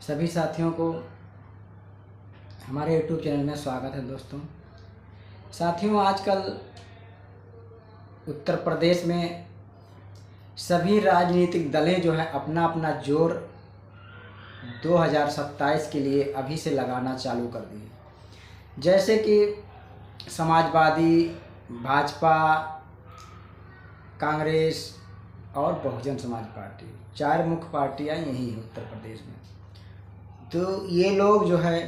सभी साथियों को हमारे यूट्यूब चैनल में स्वागत है। दोस्तों साथियों, आजकल उत्तर प्रदेश में सभी राजनीतिक दलें जो है अपना अपना जोर 2027 के लिए अभी से लगाना चालू कर दिए। जैसे कि समाजवादी, भाजपा, कांग्रेस और बहुजन समाज पार्टी, 4 मुख्य पार्टियां यही हैं उत्तर प्रदेश में। तो ये लोग जो है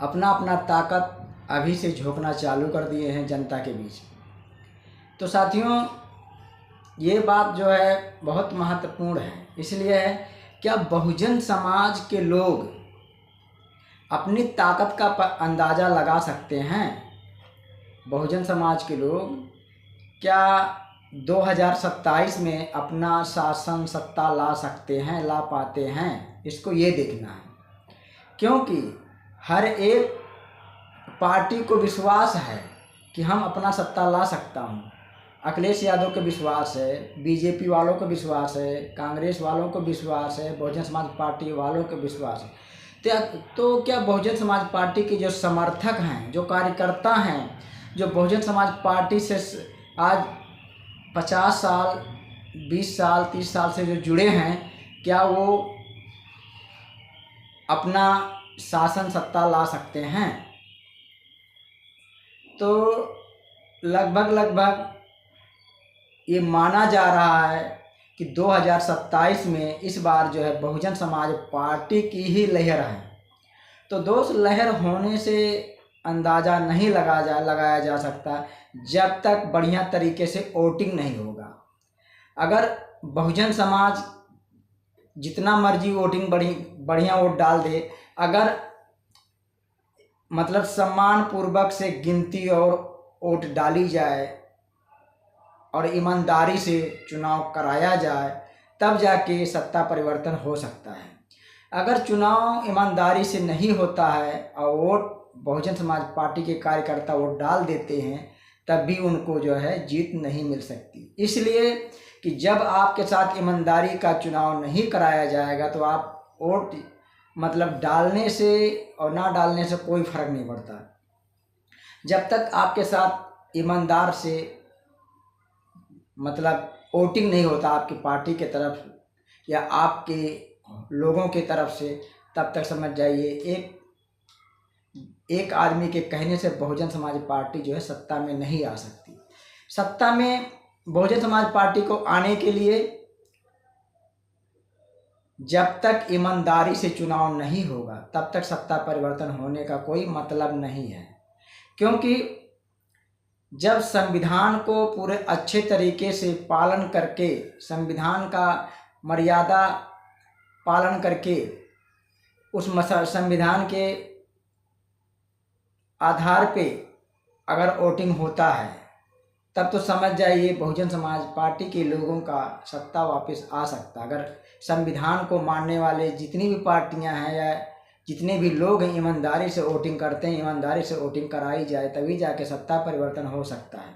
अपना अपना ताकत अभी से झोंकना चालू कर दिए हैं जनता के बीच। तो साथियों, ये बात जो है बहुत महत्वपूर्ण है, इसलिए है क्या बहुजन समाज के लोग अपनी ताकत का अंदाज़ा लगा सकते हैं। बहुजन समाज के लोग क्या 2027 में अपना शासन सत्ता ला सकते हैं, ला पाते हैं, इसको ये देखना है। क्योंकि हर एक पार्टी को विश्वास है कि हम अपना सत्ता ला सकता हूँ। अखिलेश यादव को विश्वास है, बीजेपी वालों को विश्वास है, कांग्रेस वालों को विश्वास है, बहुजन समाज पार्टी वालों को विश्वास है। तो क्या बहुजन समाज पार्टी के जो समर्थक हैं, जो कार्यकर्ता हैं, जो बहुजन समाज पार्टी से आज 50 साल, 20 साल, 30 साल से जो जुड़े हैं, क्या वो अपना शासन सत्ता ला सकते हैं? तो लगभग ये माना जा रहा है कि 2027 में इस बार जो है बहुजन समाज पार्टी की ही लहर है। तो दोस्त, लहर होने से अंदाज़ा नहीं लगाया जा सकता जब तक बढ़िया तरीके से वोटिंग नहीं होगा। अगर बहुजन समाज जितना मर्जी वोटिंग बढ़िया वोट डाल दे, अगर मतलब सम्मान पूर्वक से गिनती और वोट डाली जाए और ईमानदारी से चुनाव कराया जाए, तब जाके सत्ता परिवर्तन हो सकता है। अगर चुनाव ईमानदारी से नहीं होता है और वोट बहुजन समाज पार्टी के कार्यकर्ता वोट डाल देते हैं, तब भी उनको जो है जीत नहीं मिल सकती। इसलिए कि जब आपके साथ ईमानदारी का चुनाव नहीं कराया जाएगा तो आप वोट मतलब डालने से और ना डालने से कोई फर्क नहीं पड़ता। जब तक आपके साथ ईमानदार से मतलब वोटिंग नहीं होता आपकी पार्टी के तरफ या आपके लोगों के तरफ से, तब तक समझ जाइए एक आदमी के कहने से बहुजन समाज पार्टी जो है सत्ता में नहीं आ सकती। सत्ता में बहुजन समाज पार्टी को आने के लिए जब तक ईमानदारी से चुनाव नहीं होगा, तब तक सत्ता परिवर्तन होने का कोई मतलब नहीं है। क्योंकि जब संविधान को पूरे अच्छे तरीके से पालन करके, संविधान का मर्यादा पालन करके, उस संविधान के आधार पे अगर वोटिंग होता है, तब तो समझ जाइए बहुजन समाज पार्टी के लोगों का सत्ता वापस आ सकता। अगर संविधान को मानने वाले जितनी भी पार्टियां हैं या जितने भी लोग हैं ईमानदारी से वोटिंग करते हैं, ईमानदारी से वोटिंग कराई जाए, तभी जाके सत्ता परिवर्तन हो सकता है।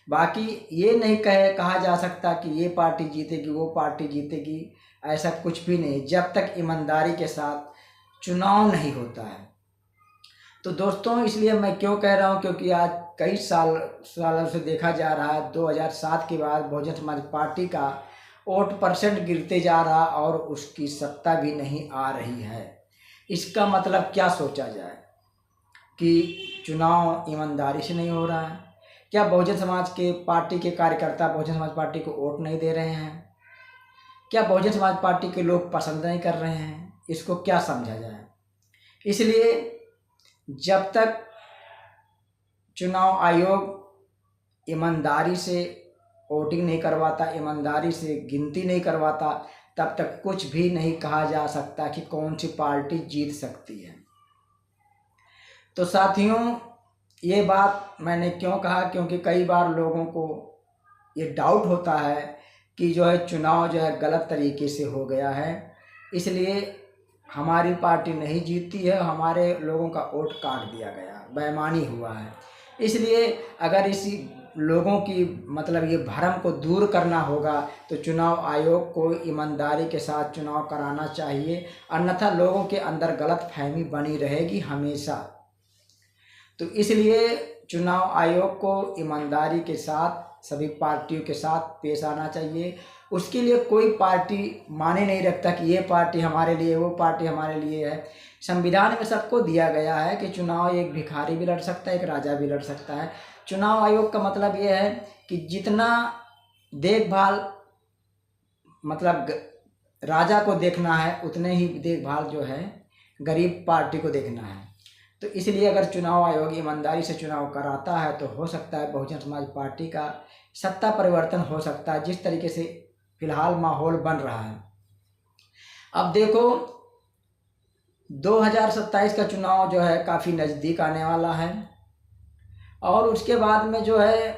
बाकी ये नहीं कहा जा सकता कि ये पार्टी जीतेगी, वो पार्टी जीतेगी, ऐसा कुछ भी नहीं जब तक ईमानदारी के साथ चुनाव नहीं होता है। तो दोस्तों, इसलिए मैं क्यों कह रहा हूँ, क्योंकि आज कई सालों से देखा जा रहा है 2007 के बाद बहुजन समाज पार्टी का वोट परसेंट गिरते जा रहा और उसकी सत्ता भी नहीं आ रही है। इसका मतलब क्या सोचा जाए कि चुनाव ईमानदारी से नहीं हो रहा है? क्या बहुजन समाज के पार्टी के कार्यकर्ता बहुजन समाज पार्टी को वोट नहीं दे रहे हैं? क्या बहुजन समाज पार्टी के लोग पसंद नहीं कर रहे हैं? इसको क्या समझा जाए? इसलिए जब तक चुनाव आयोग ईमानदारी से वोटिंग नहीं करवाता, ईमानदारी से गिनती नहीं करवाता, तब तक कुछ भी नहीं कहा जा सकता कि कौन सी पार्टी जीत सकती है। तो साथियों, ये बात मैंने क्यों कहा, क्योंकि कई बार लोगों को ये डाउट होता है कि जो है चुनाव जो है गलत तरीके से हो गया है, इसलिए हमारी पार्टी नहीं जीतती है, हमारे लोगों का वोट काट दिया गया, बेईमानी हुआ है। इसलिए अगर लोगों की मतलब ये भ्रम को दूर करना होगा तो चुनाव आयोग को ईमानदारी के साथ चुनाव कराना चाहिए, अन्यथा लोगों के अंदर गलतफहमी बनी रहेगी हमेशा। तो इसलिए चुनाव आयोग को ईमानदारी के साथ सभी पार्टियों के साथ पेश आना चाहिए। उसके लिए कोई पार्टी माने नहीं रखता कि ये पार्टी हमारे लिए, वो पार्टी हमारे लिए है। संविधान में सबको दिया गया है कि चुनाव एक भिखारी भी लड़ सकता है, एक राजा भी लड़ सकता है। चुनाव आयोग का मतलब ये है कि जितना देखभाल मतलब राजा को देखना है उतने ही देखभाल जो है गरीब पार्टी को देखना है। तो इसलिए अगर चुनाव आयोग ईमानदारी से चुनाव कराता है तो हो सकता है बहुजन समाज पार्टी का सत्ता परिवर्तन हो सकता है, जिस तरीके से फिलहाल माहौल बन रहा है। अब देखो 2027 का चुनाव जो है काफ़ी नज़दीक आने वाला है और उसके बाद में जो है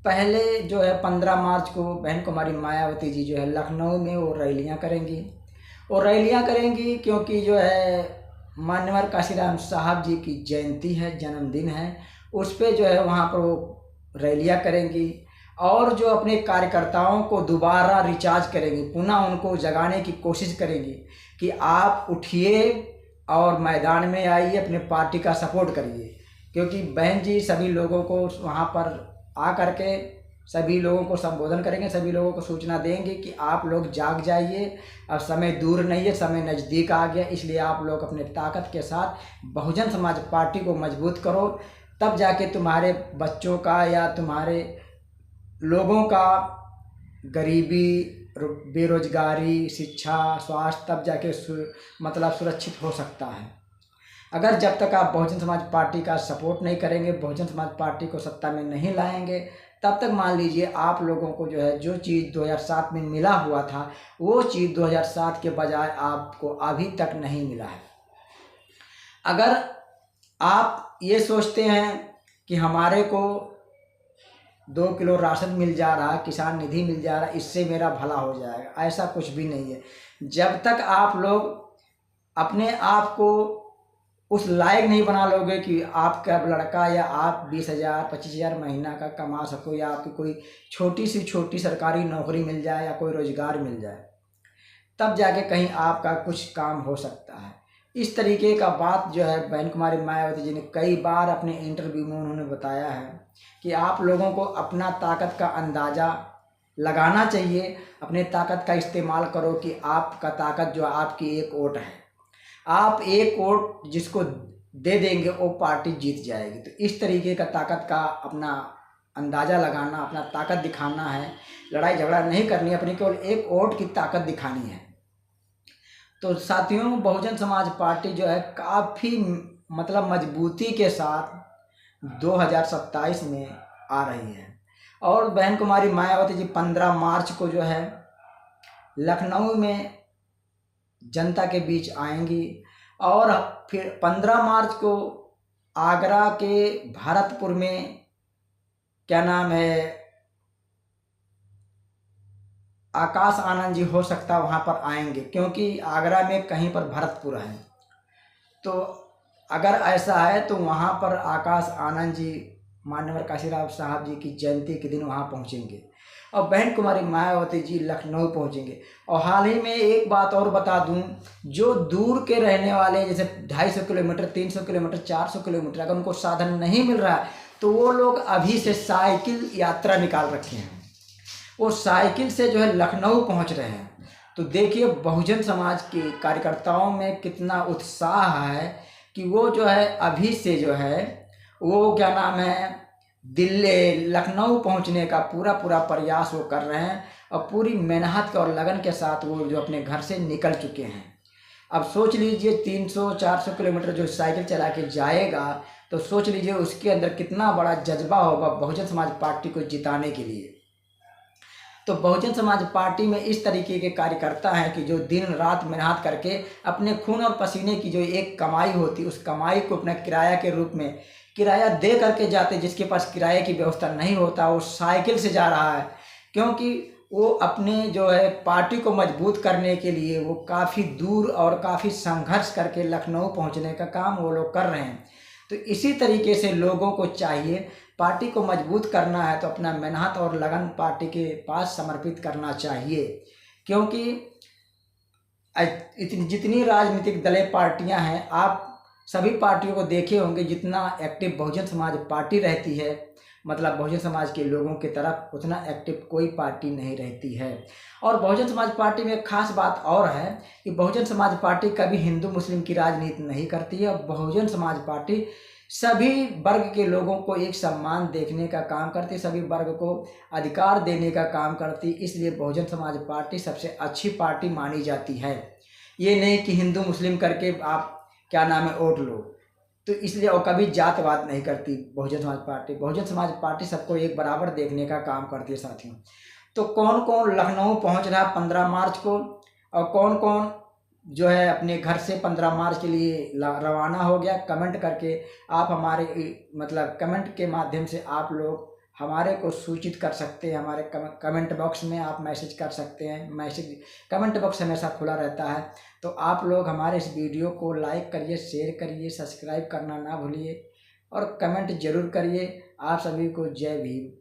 पहले जो है 15 मार्च को बहन कुमारी मायावती जी जो है लखनऊ में वो रैलियां करेंगी। और रैलियां करेंगी क्योंकि जो है मान्यवर काशीराम साहब जी की जयंती है, जन्मदिन है, उस पर जो है वहाँ पर वो रैलियां करेंगी और जो अपने कार्यकर्ताओं को दोबारा रिचार्ज करेंगी, पुनः उनको जगाने की कोशिश करेंगी कि आप उठिए और मैदान में आइए, अपने पार्टी का सपोर्ट करिए। क्योंकि बहन जी सभी लोगों को वहाँ पर आ करके सभी लोगों को संबोधन करेंगे, सभी लोगों को सूचना देंगे कि आप लोग जाग जाइए, अब समय दूर नहीं है, समय नज़दीक आ गया। इसलिए आप लोग अपने ताकत के साथ बहुजन समाज पार्टी को मजबूत करो, तब जाके तुम्हारे बच्चों का या तुम्हारे लोगों का गरीबी, बेरोजगारी, शिक्षा, स्वास्थ्य तब जाके मतलब सुरक्षित हो सकता है। अगर जब तक आप बहुजन समाज पार्टी का सपोर्ट नहीं करेंगे, बहुजन समाज पार्टी को सत्ता में नहीं लाएंगे, तब तक मान लीजिए आप लोगों को जो है जो चीज़ 2007 में मिला हुआ था वो चीज़ 2007 के बजाय आपको अभी तक नहीं मिला है। अगर आप ये सोचते हैं कि हमारे को 2 किलो राशन मिल जा रहा, किसान निधि मिल जा रहा, इससे मेरा भला हो जाएगा, ऐसा कुछ भी नहीं है। जब तक आप लोग अपने आप को उस लायक नहीं बना लोगे कि आपका लड़का या आप 20,000 25,000 महीना का कमा सको या आपकी कोई छोटी से छोटी सरकारी नौकरी मिल जाए या कोई रोजगार मिल जाए, तब जाके कहीं आपका कुछ काम हो सकता है। इस तरीके का बात जो है बहन कुमारी मायावती जी ने कई बार अपने इंटरव्यू में उन्होंने बताया है कि आप लोगों को अपना ताकत का अंदाज़ा लगाना चाहिए, अपने ताकत का इस्तेमाल करो कि आपका ताकत जो आपकी एक वोट है, आप एक वोट जिसको दे देंगे वो पार्टी जीत जाएगी। तो इस तरीके का ताकत का अपना अंदाज़ा लगाना, अपना ताकत दिखाना है, लड़ाई झगड़ा नहीं करनी, अपनी केवल एक वोट की ताकत दिखानी है। तो साथियों बहुजन समाज पार्टी जो है काफ़ी मतलब मजबूती के साथ 2027 में आ रही है और बहन कुमारी मायावती जी 15 मार्च को जो है लखनऊ में जनता के बीच आएंगी और फिर 15 मार्च को आगरा के भरतपुर में क्या नाम है आकाश आनंद जी हो सकता है वहाँ पर आएंगे, क्योंकि आगरा में कहीं पर भरतपुर है। तो अगर ऐसा है तो वहाँ पर आकाश आनंद जी मान्यवर काशीराम साहब जी की जयंती के दिन वहाँ पहुँचेंगे और बहन कुमारी मायावती जी लखनऊ पहुँचेंगे। और हाल ही में एक बात और बता दूं, जो दूर के रहने वाले जैसे 250 किलोमीटर, 300 किलोमीटर, 400 किलोमीटर अगर उनको साधन नहीं मिल रहा है तो वो लोग अभी से साइकिल यात्रा निकाल रखे हैं, वो साइकिल से जो है लखनऊ पहुँच रहे हैं। तो देखिए बहुजन समाज के कार्यकर्ताओं में कितना उत्साह है कि वो जो है अभी से जो है वो क्या नाम है दिल्ली लखनऊ पहुंचने का पूरा प्रयास वो कर रहे हैं और पूरी मेहनत और लगन के साथ वो जो अपने घर से निकल चुके हैं। अब सोच लीजिए 300-400 किलोमीटर जो साइकिल चला के जाएगा तो सोच लीजिए उसके अंदर कितना बड़ा जज्बा होगा बहुजन समाज पार्टी को जिताने के लिए। तो बहुजन समाज पार्टी में इस तरीके के कार्यकर्ता हैं कि जो दिन रात मेहनत करके अपने खून और पसीने की जो एक कमाई होती उस कमाई को अपना किराया के रूप में किराया दे करके जाते, जिसके पास किराए की व्यवस्था नहीं होता वो साइकिल से जा रहा है, क्योंकि वो अपने जो है पार्टी को मजबूत करने के लिए वो काफ़ी दूर और काफ़ी संघर्ष करके लखनऊ पहुंचने का काम वो लोग कर रहे हैं। तो इसी तरीके से लोगों को चाहिए, पार्टी को मजबूत करना है तो अपना मेहनत और लगन पार्टी के पास समर्पित करना चाहिए। क्योंकि इतनी जितनी राजनीतिक दलें पार्टियां हैं, आप सभी पार्टियों को देखे होंगे, जितना एक्टिव बहुजन समाज पार्टी रहती है, मतलब बहुजन समाज के लोगों की तरफ, उतना एक्टिव कोई पार्टी नहीं रहती है। और बहुजन समाज पार्टी में एक खास बात और है कि बहुजन समाज पार्टी कभी हिंदू मुस्लिम की राजनीति नहीं करती है। बहुजन समाज पार्टी सभी वर्ग के लोगों को एक सम्मान देखने का काम करती है, सभी वर्ग को अधिकार देने का काम करती, इसलिए बहुजन समाज पार्टी सबसे अच्छी पार्टी मानी जाती है। ये नहीं कि हिंदू मुस्लिम करके आप क्या नाम है वोट लो, तो इसलिए और कभी जातवाद नहीं करती बहुजन समाज पार्टी। बहुजन समाज पार्टी सबको एक बराबर देखने का काम करती है साथियों। तो कौन कौन लखनऊ पहुंच रहा है 15 मार्च को, और कौन कौन जो है अपने घर से 15 मार्च के लिए रवाना हो गया, कमेंट करके आप हमारे मतलब कमेंट के माध्यम से आप लोग हमारे को सूचित कर सकते हैं। हमारे कमेंट बॉक्स में आप मैसेज कर सकते हैं, मैसेज कमेंट बॉक्स हमेशा खुला रहता है। तो आप लोग हमारे इस वीडियो को लाइक करिए, शेयर करिए, सब्सक्राइब करना ना भूलिए और कमेंट जरूर करिए। आप सभी को जय भीम।